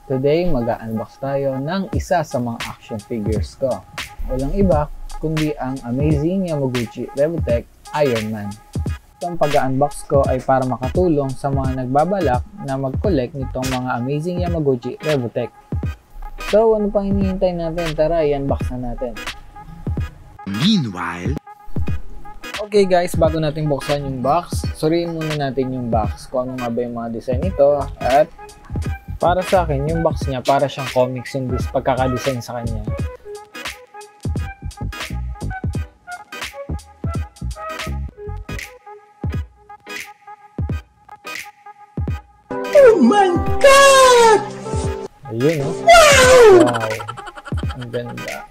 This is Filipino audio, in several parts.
Today, mag-unbox tayo ng isa sa mga action figures ko. Walang iba, kundi ang Amazing Yamaguchi Revoltech Iron Man. Itong pag-unbox ko ay para makatulong sa mga nagbabalak na mag-collect nitong mga Amazing Yamaguchi Revoltech. So, ano pang hinihintay natin? Tara, i-unbox na natin. Meanwhile, okay guys, bago natin buksan yung box, suriin muna natin yung box kung ano nga ba yung mga design nito. At para sa akin, yung box niya para siyang comics yung pagkakadesign sa kanya. oh my God! Ayun, oh. Wow! Ang ganda.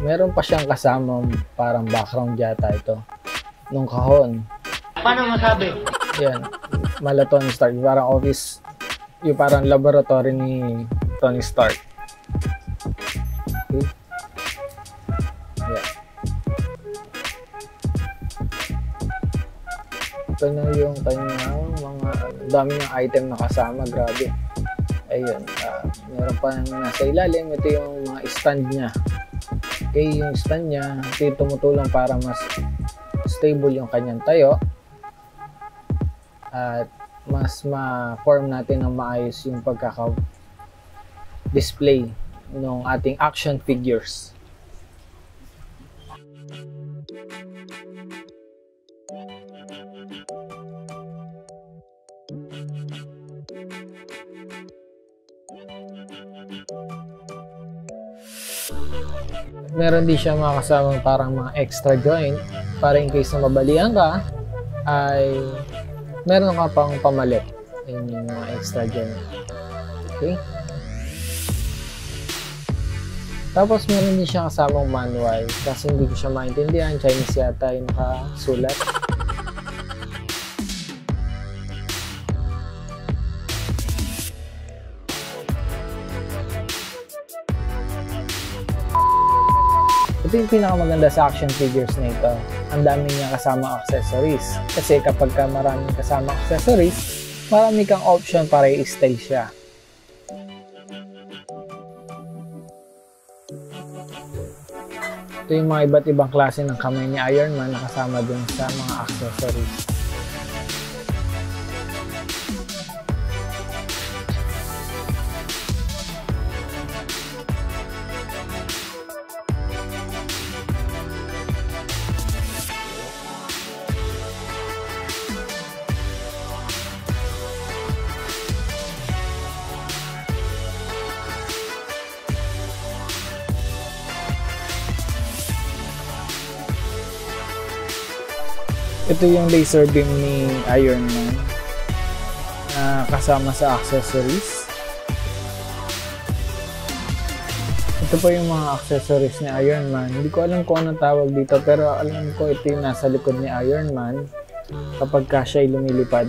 Meron pa siyang kasamang parang background yata ito. Nung kahon. Paano masabi? Yan. Mala Tony Stark. Parang office. Yung parang laboratory ni Tony Stark. Okay. Yan. Ito na yung kanyang mga dami ng item na kasama. Grabe. Ayun. Meron pa nasa ilalim. Ito yung mga stand niya. Okay, yung stand niya, ito yung tumutulong para mas stable yung kanyang tayo at mas ma-form natin ng maayos yung pagkaka-display ng ating action figures. Meron din siya mga kasamang parang mga extra joint para in case na mabalian ka ay meron ka pang pamalit. Yun yung mga extra joint. Okay? Tapos meron din siya kasamang manual kasi hindi ko siya maintindihan. Chinese yata yung nakasulat. Ito yung pinakamaganda sa action figures na ito. Ang dami niya kasama accessories. Kasi kapag ka maraming kasama accessories, marami kang option para i-style siya. Ito yung mga iba't ibang klase ng kamay ni Iron Man na kasama dun sa mga accessories. Ito yung laser beam ni Iron Man na kasama sa accessories. Ito po yung mga accessories ni Iron Man. Hindi ko alam kung anong tawag dito pero alam ko ito yung nasa likod ni Iron Man kapag siya ay lumilipad.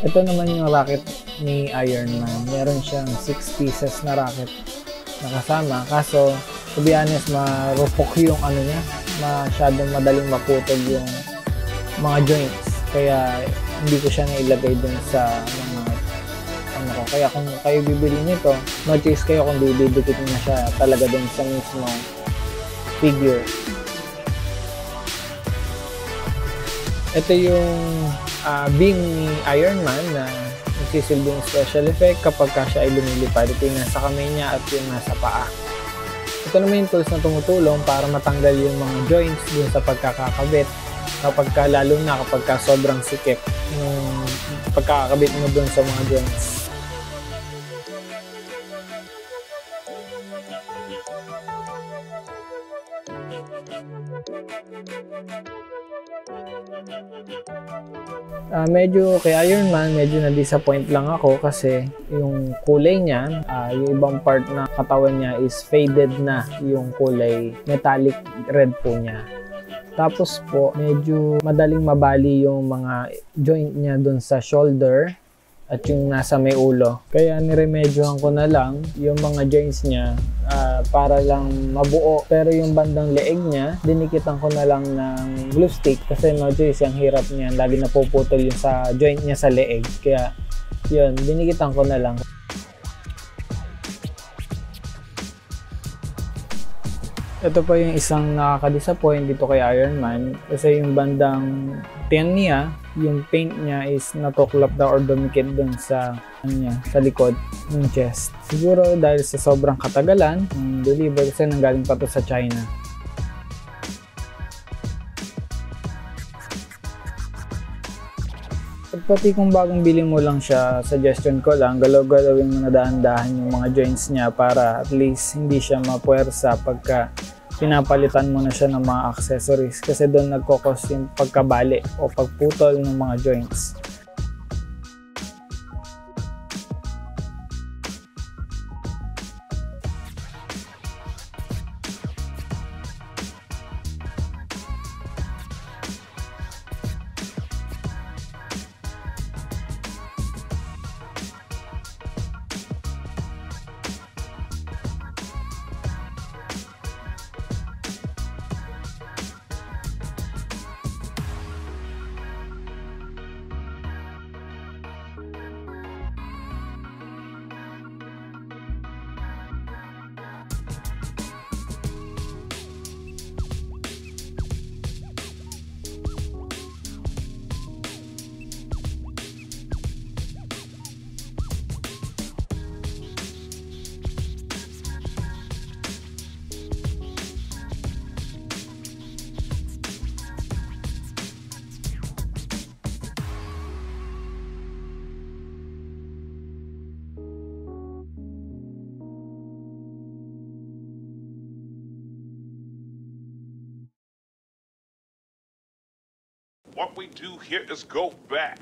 Ito naman yung rocket ni Iron Man. Meron siyang 6 pieces na rocket na kasama. Kaso, to be honest, marupok yung ano niya. Masyadong madaling maputol yung mga joints. Kaya, hindi ko siya nailagay dun sa mga ano ko. Kaya kung kayo bibili nito, no choice kayo kung didikit na siya talaga dun sa mismong figure. Ito yung beam ni Iron Man na nagsisilbing special effect kapag siya ay lumilipad. Ito yung nasa kamay niya at yung nasa paa. Ito naman yung tools na tumutulong para matanggal yung mga joints dun sa pagkakakabit lalo na kapag sobrang sikip yung pagkakabit mo dun sa mga joints. Medyo kay Iron Man, medyo na-disappoint lang ako kasi yung kulay niya, yung ibang part na katawan niya is faded na yung kulay, metallic red po niya. Tapos po, medyo madaling mabali yung mga joint niya dun sa shoulder at yung nasa may ulo. Kaya niremedyohan ko na lang yung mga joints niya para lang mabuo. Pero yung bandang leeg niya, dinikitan ko na lang ng glue stick kasi no choice, ang hirap niya. Lagi napuputol yung sa joint niya sa leeg. Kaya yun, dinikitan ko na lang. Ito pa yung isang nakaka-disappoint dito kay Iron Man kasi yung bandang tiyan niya, yung paint niya is natuklap daw or dumikit dun sa sa likod ng chest. Siguro dahil sa sobrang katagalan ng deliver kasi nanggaling pa to sa China. At pati kung bagong bili mo lang siya, suggestion ko lang, galaw-galawin mo na dahan-dahan yung mga joints niya para at least hindi siya mapuwersa pagka pinapalitan mo na siya ng mga accessories kasi doon nagkokos yung pagkabali o pagputol ng mga joints. What we do here is go back.